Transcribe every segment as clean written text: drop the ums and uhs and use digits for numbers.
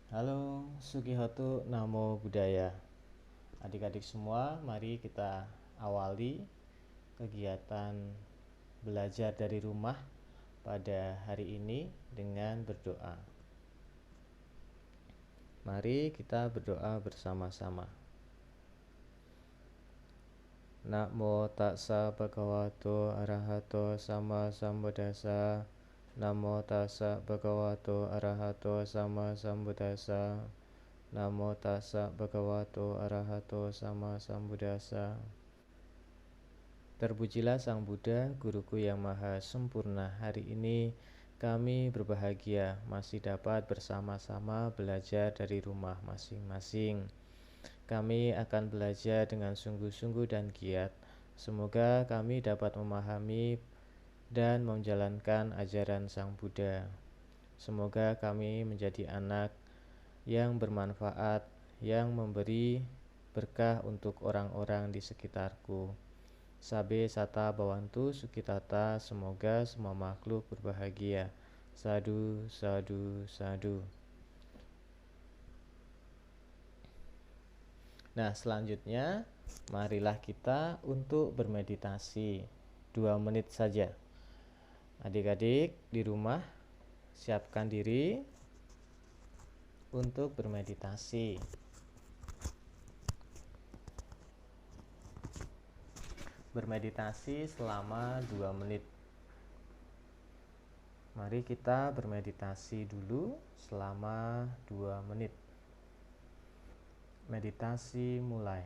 Halo, Sugihoto Namo Buddhaya. Adik-adik semua, mari kita awali kegiatan belajar dari rumah pada hari ini dengan berdoa. Mari kita berdoa bersama-sama. Namo tassa bhagavato arahato sama sambuddhassa. Namo tassa bhagavato arahato sama sambuddhassa. Namo tassa bhagavato arahato sama sambuddhassa. Terpujilah Sang Buddha, guruku yang maha sempurna. Hari ini kami berbahagia masih dapat bersama-sama belajar dari rumah masing-masing. Kami akan belajar dengan sungguh-sungguh dan giat. Semoga kami dapat memahami dan menjalankan ajaran Sang Buddha. Semoga kami menjadi anak yang bermanfaat, yang memberi berkah untuk orang-orang di sekitarku. Sabe sata bawantu sukitata, semoga semua makhluk berbahagia. Sadu, sadu, sadu. Nah, selanjutnya marilah kita untuk bermeditasi 2 menit saja. Adik-adik di rumah, siapkan diri untuk bermeditasi. Bermeditasi selama 2 menit. Mari kita bermeditasi dulu selama 2 menit. Meditasi mulai.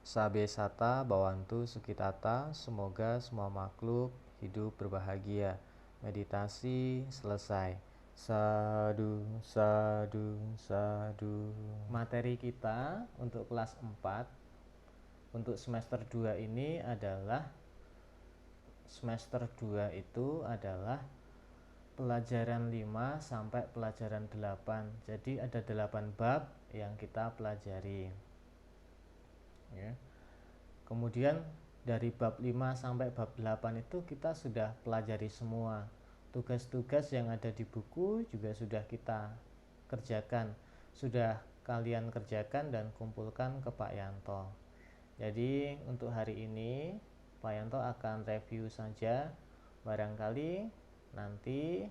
Sabe sata bawantu sukitata, semoga semua makhluk hidup berbahagia. Meditasi selesai. Sadu, sadu, sadu. Materi kita untuk kelas 4 untuk semester 2 ini adalah pelajaran 5 sampai pelajaran 8. Jadi ada 8 bab yang kita pelajari. Ya. Kemudian dari bab 5 sampai bab 8 itu kita sudah pelajari semua. Tugas-tugas yang ada di buku juga sudah kita kerjakan. Sudah kalian kerjakan dan kumpulkan ke Pak Yanto. Jadi untuk hari ini Pak Yanto akan review saja. Barangkali nanti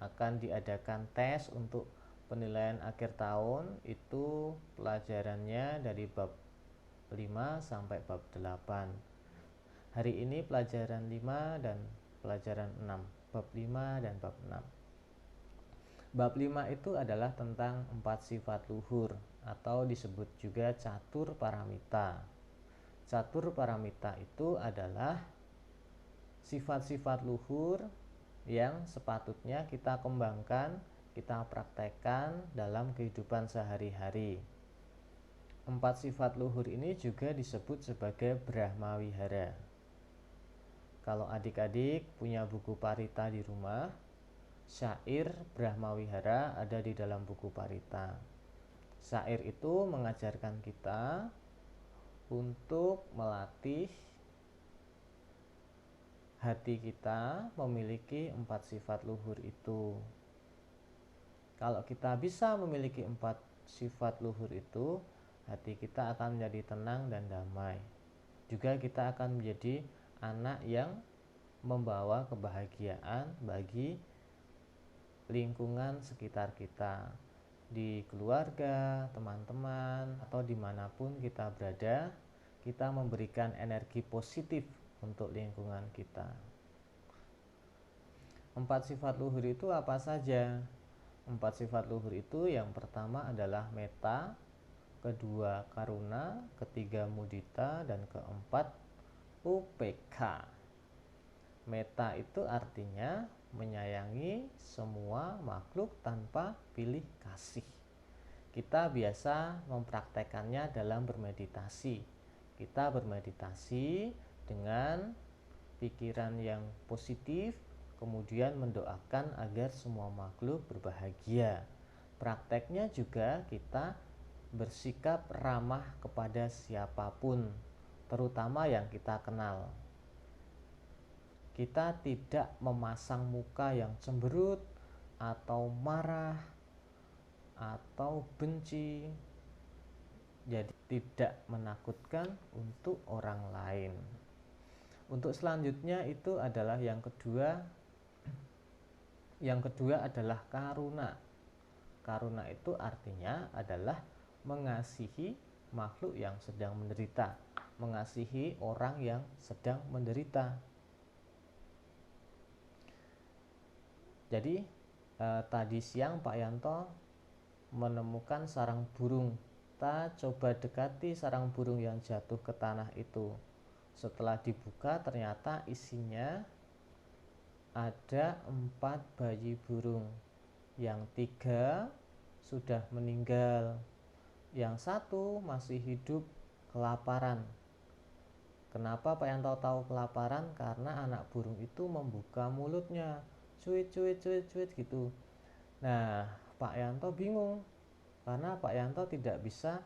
akan diadakan tes untuk penilaian akhir tahun. Itu pelajarannya dari bab 5 sampai bab 8. Hari ini pelajaran 5 dan pelajaran 6. Bab 5 dan bab 6. Bab 5 itu adalah tentang 4 sifat luhur atau disebut juga catur paramita. Catur paramita itu adalah sifat-sifat luhur yang sepatutnya kita kembangkan kita praktekkan dalam kehidupan sehari-hari. 4 sifat luhur ini juga disebut sebagai Brahma Wihara. Kalau adik-adik punya buku Parita di rumah, syair Brahma Wihara ada di dalam buku Parita. Syair itu mengajarkan kita untuk melatih hati kita memiliki 4 sifat luhur itu. Kalau kita bisa memiliki 4 sifat luhur itu, hati kita akan menjadi tenang dan damai. Juga kita akan menjadi anak yang membawa kebahagiaan bagi lingkungan sekitar kita, di keluarga, teman-teman, atau dimanapun kita berada. Kita memberikan energi positif untuk lingkungan kita. 4 sifat luhur itu apa saja? 4 sifat luhur itu yang pertama adalah metta, kedua karuna, ketiga mudita, dan keempat upekha. Metta itu artinya menyayangi semua makhluk tanpa pilih kasih. Kita biasa mempraktekannya dalam bermeditasi. Kita bermeditasi dengan pikiran yang positif, kemudian mendoakan agar semua makhluk berbahagia. Prakteknya juga kita bersikap ramah kepada siapapun, terutama yang kita kenal. Kita tidak memasang muka yang cemberut atau marah atau benci. Jadi tidak menakutkan untuk orang lain. Untuk selanjutnya itu adalah yang kedua. Yang kedua adalah karuna. Karuna itu artinya adalah mengasihi makhluk yang sedang menderita, mengasihi orang yang sedang menderita. Jadi tadi siang Pak Yanto menemukan sarang burung. Kita coba dekati sarang burung yang jatuh ke tanah itu. Setelah dibuka ternyata isinya ada 4 bayi burung. Yang 3 sudah meninggal, yang 1 masih hidup kelaparan. Kenapa Pak Yanto tahu kelaparan? Karena anak burung itu membuka mulutnya, cuit cuit cuit cuit gitu. Nah, Pak Yanto bingung karena Pak Yanto tidak bisa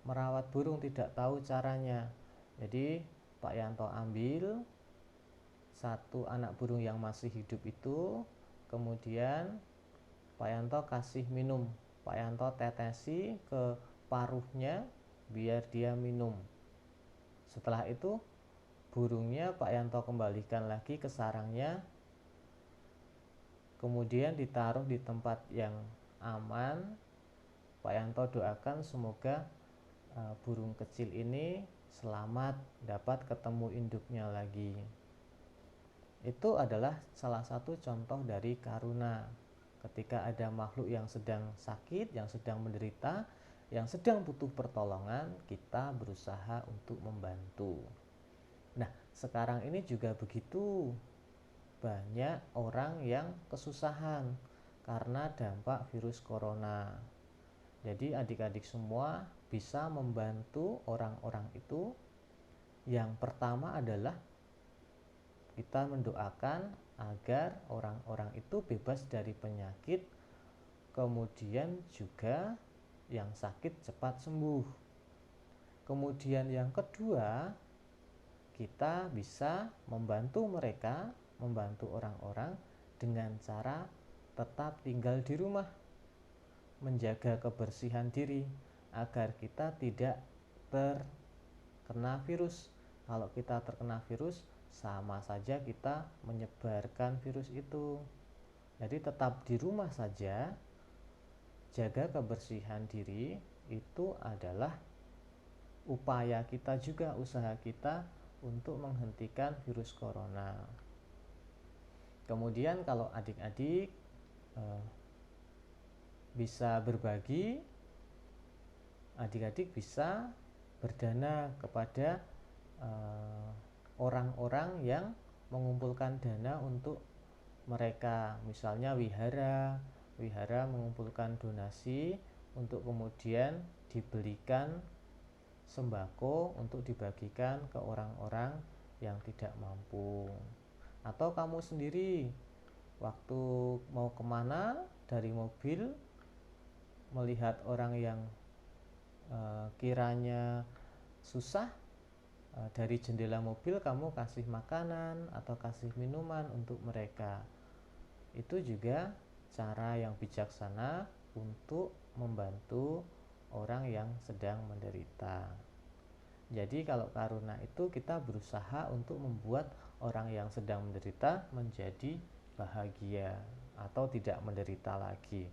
merawat burung, tidak tahu caranya. Jadi Pak Yanto ambil 1 anak burung yang masih hidup itu, kemudian Pak Yanto kasih minum. Pak Yanto tetesi ke paruhnya biar dia minum. Setelah itu burungnya Pak Yanto kembalikan lagi ke sarangnya, kemudian ditaruh di tempat yang aman. Pak Yanto doakan semoga burung kecil ini selamat dapat ketemu induknya lagi. Itu adalah salah satu contoh dari karuna. Ketika ada makhluk yang sedang sakit, yang sedang menderita, yang sedang butuh pertolongan, kita berusaha untuk membantu. Nah, sekarang ini juga begitu. Banyak orang yang kesusahan karena dampak virus corona. Jadi adik-adik semua bisa membantu orang-orang itu. Yang pertama adalah kita mendoakan agar orang-orang itu bebas dari penyakit, kemudian juga yang sakit cepat sembuh. Kemudian yang kedua, kita bisa membantu mereka, membantu orang-orang dengan cara tetap tinggal di rumah, menjaga kebersihan diri agar kita tidak terkena virus. Kalau kita terkena virus, sama saja kita menyebarkan virus itu. Jadi tetap di rumah saja, jaga kebersihan diri, itu adalah upaya kita juga, usaha kita untuk menghentikan virus corona. Kemudian kalau adik-adik bisa berbagi, adik-adik bisa berdana kepada orang-orang yang mengumpulkan dana untuk mereka, misalnya wihara wihara mengumpulkan donasi untuk kemudian dibelikan sembako untuk dibagikan ke orang-orang yang tidak mampu. Atau kamu sendiri waktu mau kemana dari mobil melihat orang yang kiranya susah, dari jendela mobil kamu kasih makanan atau kasih minuman untuk mereka. Itu juga cara yang bijaksana untuk membantu orang yang sedang menderita. Jadi kalau karuna itu kita berusaha untuk membuat orang yang sedang menderita menjadi bahagia atau tidak menderita lagi.